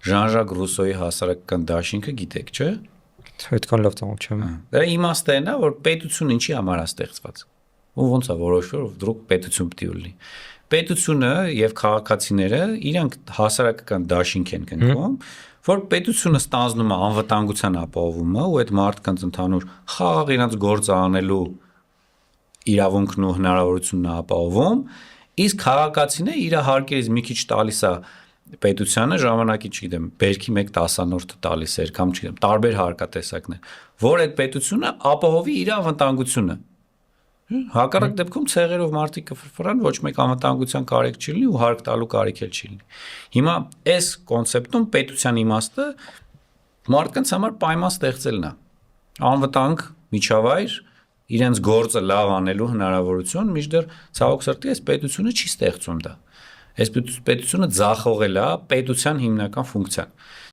Ժան-Ժակ Ռուսոյի հասարակական դաշինքը գիտեք, չէ՞։ Այդքան լավ ծանոթ չեմ։ Դրա իմաստը այն է, որ պետությունը ինչի համար է ստեղծված։ Ու ոնց է որոշվում, որ դրոք պետություն պետք է լինի։ Պետությունը եւ քաղաքացիները իրանք հասարակական դաշինք են կնքում, որ պետությունը ստանձնում է անվտանգության ապահովումը ու այդ մարդկանց ընդհանուր խաղաղ իրենց գործը անելու իրավունքն ու հնարավորությունն է ապահովում, իսկ քաղաքացին է իր հարկերից մի քիչ տալիս է պետությանը ժամանակի, չգիտեմ, բերքի 1/10 տալիս է, կամ չգիտեմ, տարբեր հարկատեսակներ, որ այդ պետությունը ապահովի իր անվտանգությունը։ Հակառակ դեպքում ցեղերով մարդիկ կֆրֆրան, ոչ մեկ անվտանգության կարիք չի լինի ու հարկ տալու կարիք էլ չի լինի։ Հիմա այս կոնցեպտում պետության իմաստը մարդկանց համար պայման ստեղծելն է։ Անվտանգ միջավայր, իրենց գործը լավ անելու հնարավորություն, մինչդեռ ցավոք սրտի այս պետությունը չի ստեղծում դա։ Այս պետությունը ձախողել է պետության հիմնական ֆունկցիան։